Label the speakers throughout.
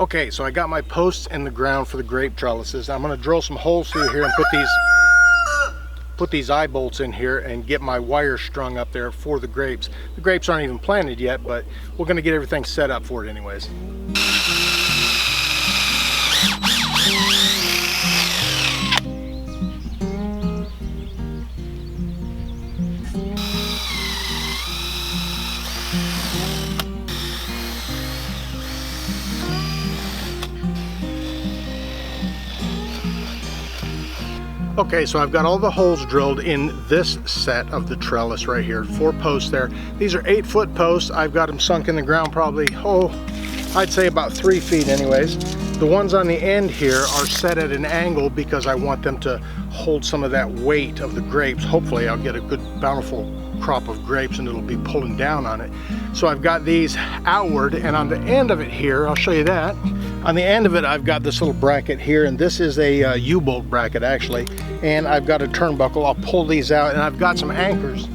Speaker 1: Okay, so I got my posts in the ground for the grape trellises. I'm going to drill some holes through here and put these eye bolts in here and get my wire strung up there for the grapes. The grapes aren't even planted yet, but we're going to get everything set up for it anyways. Okay, so I've got all the holes drilled in this set of the trellis right here, 4 posts there. These are 8-foot posts. I've got them sunk in the ground probably, I'd say about 3 feet anyways. The ones on the end here are set at an angle because I want them to hold some of that weight of the grapes. Hopefully I'll get a good bountiful crop of grapes and it'll be pulling down on it. So I've got these outward, and on the end of it here, I'll show you that. On the end of it, I've got this little bracket here, and this is a U-bolt bracket actually, and I've got a turnbuckle. I'll pull these out, and I've got some anchors.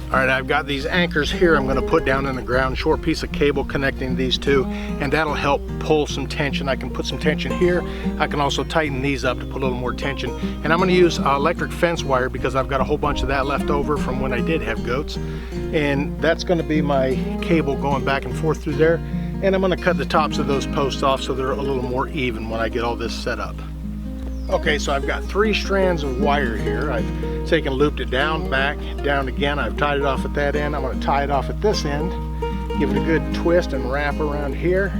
Speaker 1: All right, I've got these anchors here I'm going to put down in the ground, short piece of cable connecting these two, and that'll help pull some tension. I can put some tension here. I can also tighten these up to put a little more tension. And I'm going to use electric fence wire because I've got a whole bunch of that left over from when I did have goats. And that's going to be my cable going back and forth through there. And I'm going to cut the tops of those posts off so they're a little more even when I get all this set up. Okay, so I've got 3 strands of wire here. I've taken, looped it down, back, down again. I've tied it off at that end. I'm going to tie it off at this end, give it a good twist and wrap around here.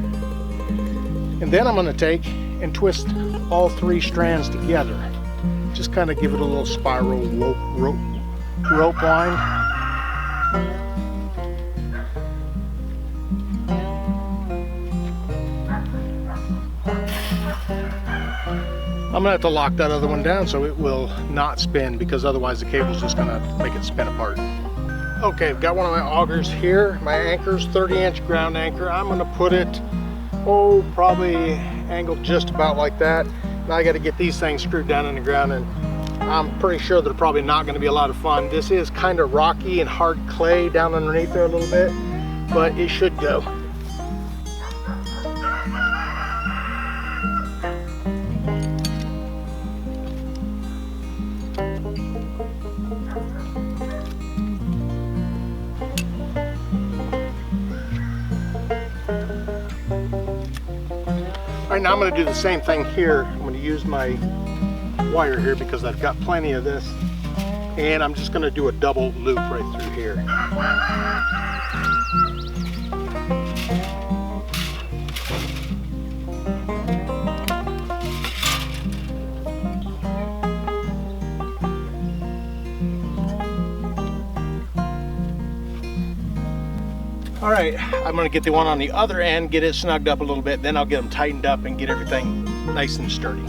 Speaker 1: And then I'm going to take and twist all 3 strands together. Just kind of give it a little spiral rope line. I'm gonna have to lock that other one down so it will not spin, because otherwise the cable's just gonna make it spin apart. Okay, I've got one of my augers here, my anchor's 30-inch ground anchor. I'm gonna put it, probably angled just about like that. Now I gotta get these things screwed down in the ground, and I'm pretty sure they're probably not gonna be a lot of fun. This is kind of rocky and hard clay down underneath there a little bit, but it should go. All right, now I'm going to do the same thing here. I'm going to use my wire here because I've got plenty of this, and I'm just going to do a double loop right through here. All right, I'm gonna get the one on the other end, get it snugged up a little bit, then I'll get them tightened up and get everything nice and sturdy.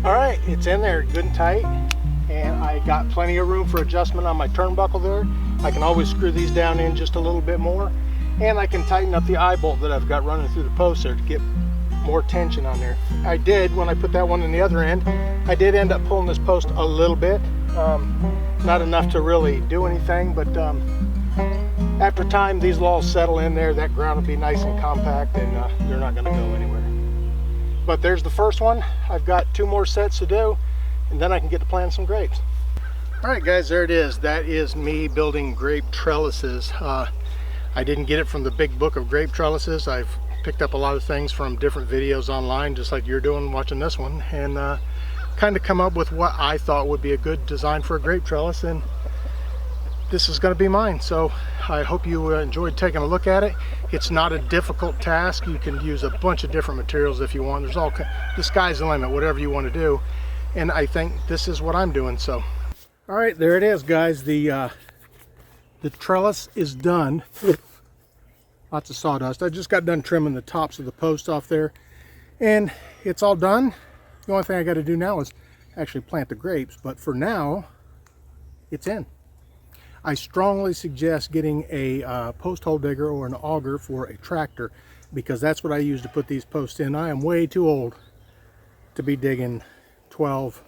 Speaker 1: All right, it's in there good and tight, and I got plenty of room for adjustment on my turnbuckle there. I can always screw these down in just a little bit more. And I can tighten up the eye bolt that I've got running through the post there to get more tension on there. I did, when I put that one in the other end, I did end up pulling this post a little bit. Not enough to really do anything, but after time, these will all settle in there. That ground will be nice and compact, and they're not gonna go anywhere. But there's the first one. I've got 2 more sets to do, and then I can get to planting some grapes. All right, guys, there it is. That is me building grape trellises. I didn't get it from the big book of grape trellises. I've picked up a lot of things from different videos online, just like you're doing watching this one, and kind of come up with what I thought would be a good design for a grape trellis, and this is going to be mine. So I hope you enjoyed taking a look at it. It's not a difficult task. You can use a bunch of different materials if you want. There's all, the sky's the limit, whatever you want to do, and I think this is what I'm doing. So all right, there it is, guys. The trellis is done. Lots of sawdust. I just got done trimming the tops of the posts off there, and it's all done. The only thing I got to do now is actually plant the grapes, but for now, it's in. I strongly suggest getting a post hole digger or an auger for a tractor. because that's what I use to put these posts in. I am way too old to be digging 12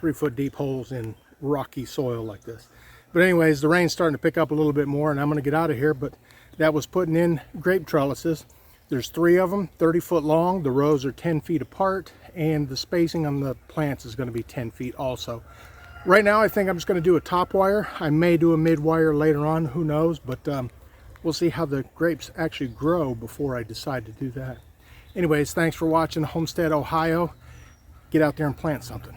Speaker 1: 3-foot deep holes in rocky soil like this. But anyways, the rain's starting to pick up a little bit more and I'm going to get out of here. But that was putting in grape trellises. There's 3 of them, 30 foot long. The rows are 10 feet apart, and the spacing on the plants is going to be 10 feet also. Right now I think I'm just going to do a top wire. I may do a mid wire later on, who knows, but we'll see how the grapes actually grow before I decide to do that. Anyways, thanks for watching Homestead, Ohio. Get out there and plant something.